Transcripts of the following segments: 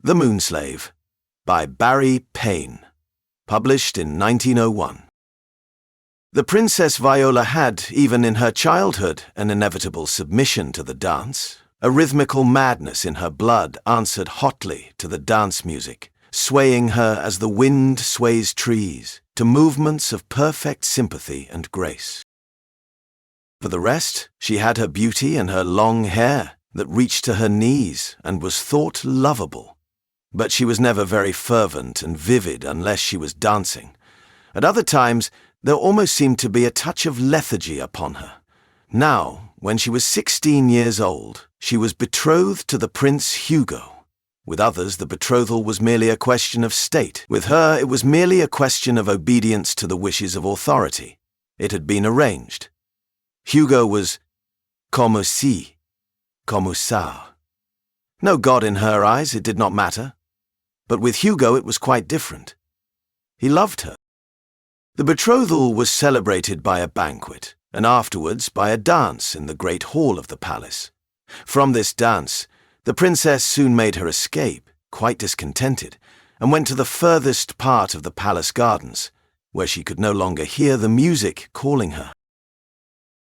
The Moonslave by Barry Payne, published in 1901. The Princess Viola had, even in her childhood, an inevitable submission to the dance. A rhythmical madness in her blood answered hotly to the dance music, swaying her as the wind sways trees, to movements of perfect sympathy and grace. For the rest, she had her beauty and her long hair that reached to her knees and was thought lovable. But she was never very fervent and vivid unless she was dancing. At other times, there almost seemed to be a touch of lethargy upon her. Now, when she was 16 years old, she was betrothed to the Prince Hugo. With others, the betrothal was merely a question of state. With her, it was merely a question of obedience to the wishes of authority. It had been arranged. Hugo was comme ci, comme ça. No god in her eyes, it did not matter. But with Hugo it was quite different. He loved her. The betrothal was celebrated by a banquet, and afterwards by a dance in the great hall of the palace. From this dance, the princess soon made her escape, quite discontented, and went to the furthest part of the palace gardens, where she could no longer hear the music calling her.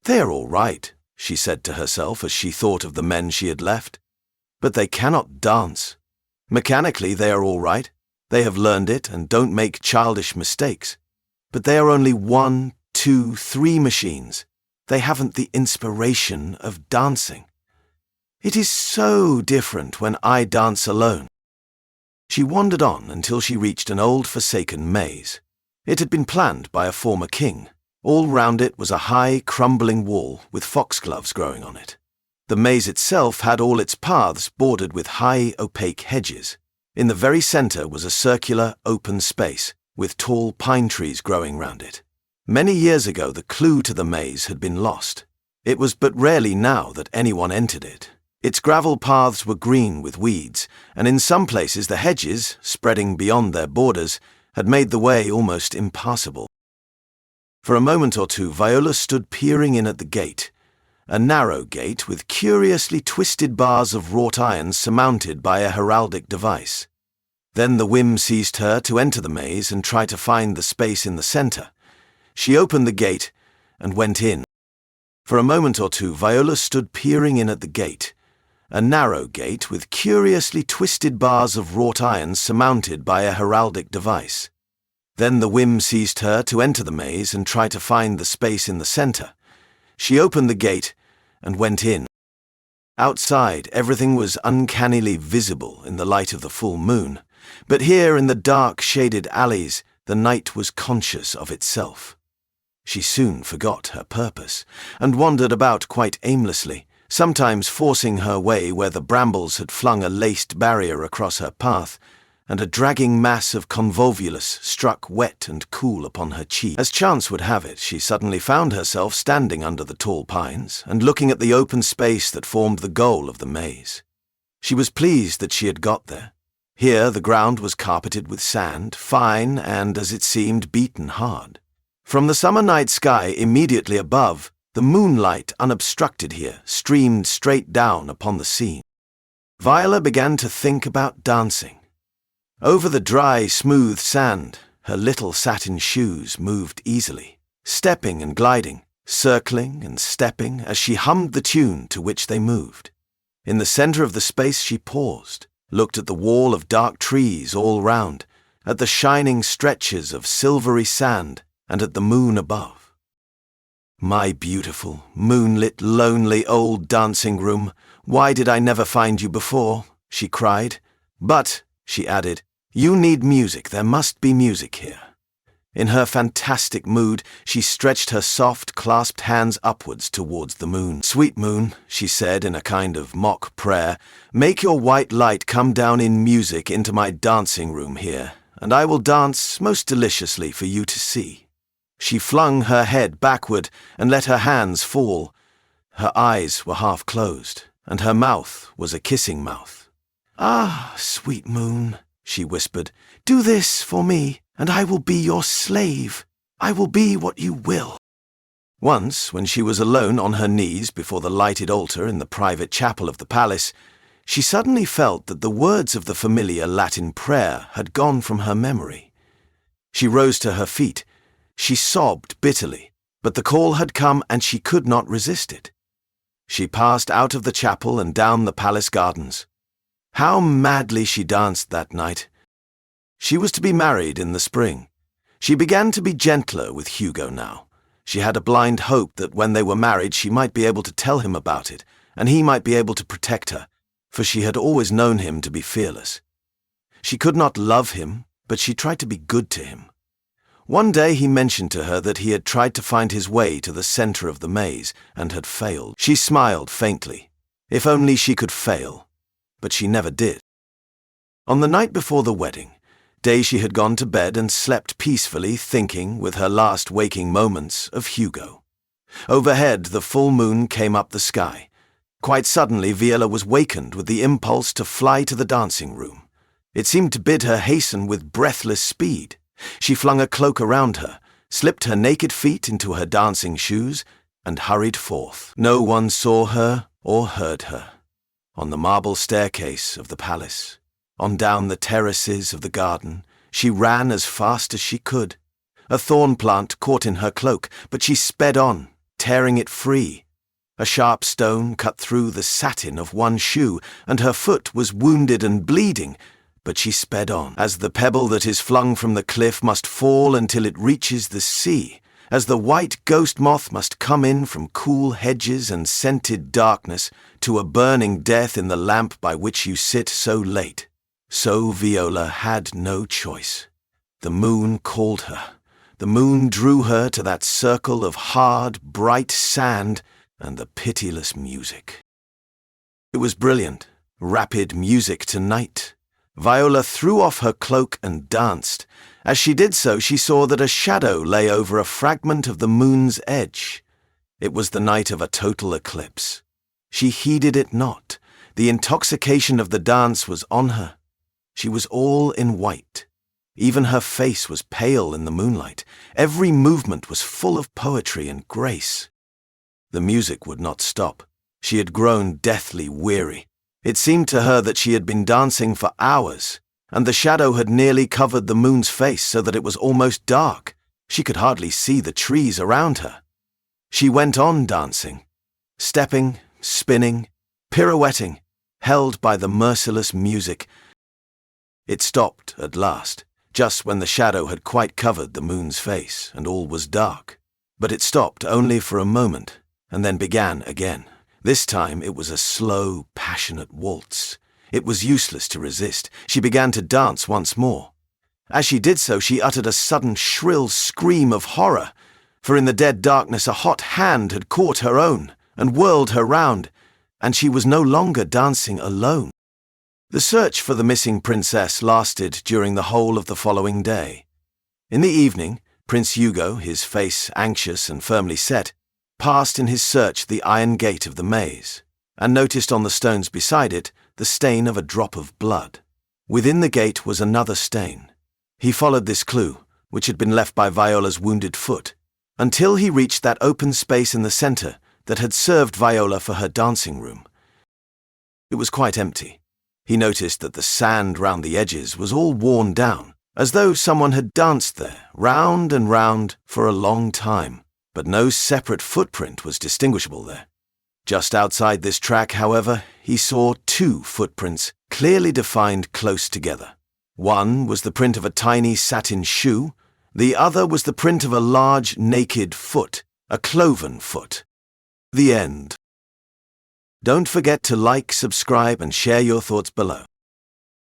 "They are all right," she said to herself as she thought of the men she had left. "But they cannot dance. Mechanically they are all right. They have learned it and don't make childish mistakes. But they are only 1, 2, 3 machines. They haven't the inspiration of dancing. It is so different when I dance alone." She wandered on until she reached an old forsaken maze. It had been planned by a former king. All round it was a high, crumbling wall with foxgloves growing on it. The maze itself had all its paths bordered with high, opaque hedges. In the very centre was a circular, open space, with tall pine trees growing round it. Many years ago the clue to the maze had been lost. It was but rarely now that anyone entered it. Its gravel paths were green with weeds, and in some places the hedges, spreading beyond their borders, had made the way almost impassable. For a moment or two Viola stood peering in at the gate, a narrow gate with curiously twisted bars of wrought iron surmounted by a heraldic device. Then the whim seized her to enter the maze and try to find the space in the centre. She opened the gate and went in. For a moment or two Viola stood peering in at the gate, a narrow gate with curiously twisted bars of wrought iron surmounted by a heraldic device. Then the whim seized her to enter the maze and try to find the space in the centre. She opened the gate and went in. Outside, everything was uncannily visible in the light of the full moon, but here in the dark, shaded alleys, the night was conscious of itself. She soon forgot her purpose, and wandered about quite aimlessly, sometimes forcing her way where the brambles had flung a laced barrier across her path, and a dragging mass of convolvulus struck wet and cool upon her cheek. As chance would have it, she suddenly found herself standing under the tall pines and looking at the open space that formed the goal of the maze. She was pleased that she had got there. Here the ground was carpeted with sand, fine and, as it seemed, beaten hard. From the summer night sky immediately above, the moonlight, unobstructed here, streamed straight down upon the scene. Viola began to think about dancing. Over the dry, smooth sand, her little satin shoes moved easily, stepping and gliding, circling and stepping as she hummed the tune to which they moved. In the centre of the space she paused, looked at the wall of dark trees all round, at the shining stretches of silvery sand, and at the moon above. "My beautiful, moonlit, lonely old dancing room, why did I never find you before?" she cried. "But," she added, "you need music, there must be music here." In her fantastic mood, she stretched her soft, clasped hands upwards towards the moon. "Sweet moon," she said in a kind of mock prayer, "make your white light come down in music into my dancing room here, and I will dance most deliciously for you to see." She flung her head backward and let her hands fall. Her eyes were half closed, and her mouth was a kissing mouth. "Ah, sweet moon," she whispered, "do this for me, and I will be your slave. I will be what you will." Once, when she was alone on her knees before the lighted altar in the private chapel of the palace, she suddenly felt that the words of the familiar Latin prayer had gone from her memory. She rose to her feet. She sobbed bitterly, but the call had come and she could not resist it. She passed out of the chapel and down the palace gardens. How madly she danced that night! She was to be married in the spring. She began to be gentler with Hugo now. She had a blind hope that when they were married she might be able to tell him about it, and he might be able to protect her, for she had always known him to be fearless. She could not love him, but she tried to be good to him. One day he mentioned to her that he had tried to find his way to the center of the maze and had failed. She smiled faintly. If only she could fail. But she never did. On the night before the wedding, day she had gone to bed and slept peacefully, thinking, with her last waking moments, of Hugo. Overhead, the full moon came up the sky. Quite suddenly, Viola was wakened with the impulse to fly to the dancing room. It seemed to bid her hasten with breathless speed. She flung a cloak around her, slipped her naked feet into her dancing shoes, and hurried forth. No one saw her or heard her. On the marble staircase of the palace, on down the terraces of the garden, she ran as fast as she could. A thorn plant caught in her cloak, but she sped on, tearing it free. A sharp stone cut through the satin of one shoe, and her foot was wounded and bleeding, but she sped on. As the pebble that is flung from the cliff must fall until it reaches the sea, as the white ghost moth must come in from cool hedges and scented darkness to a burning death in the lamp by which you sit so late, so Viola had no choice. The moon called her. The moon drew her to that circle of hard, bright sand and the pitiless music. It was brilliant, rapid music tonight. Viola threw off her cloak and danced. As she did so, she saw that a shadow lay over a fragment of the moon's edge. It was the night of a total eclipse. She heeded it not. The intoxication of the dance was on her. She was all in white. Even her face was pale in the moonlight. Every movement was full of poetry and grace. The music would not stop. She had grown deathly weary. It seemed to her that she had been dancing for hours, and the shadow had nearly covered the moon's face so that it was almost dark. She could hardly see the trees around her. She went on dancing, stepping, spinning, pirouetting, held by the merciless music. It stopped at last, just when the shadow had quite covered the moon's face and all was dark. But it stopped only for a moment, and then began again. This time it was a slow, passionate waltz. It was useless to resist. She began to dance once more. As she did so, she uttered a sudden shrill scream of horror, for in the dead darkness a hot hand had caught her own and whirled her round, and she was no longer dancing alone. The search for the missing princess lasted during the whole of the following day. In the evening, Prince Hugo, his face anxious and firmly set, passed in his search the iron gate of the maze, and noticed on the stones beside it the stain of a drop of blood. Within the gate was another stain. He followed this clue, which had been left by Viola's wounded foot, until he reached that open space in the center that had served Viola for her dancing room. It was quite empty. He noticed that the sand round the edges was all worn down, as though someone had danced there, round and round, for a long time. But no separate footprint was distinguishable there. Just outside this track, however, he saw two footprints, clearly defined close together. One was the print of a tiny satin shoe, the other was the print of a large naked foot, a cloven foot. The end. Don't forget to like, subscribe, and share your thoughts below.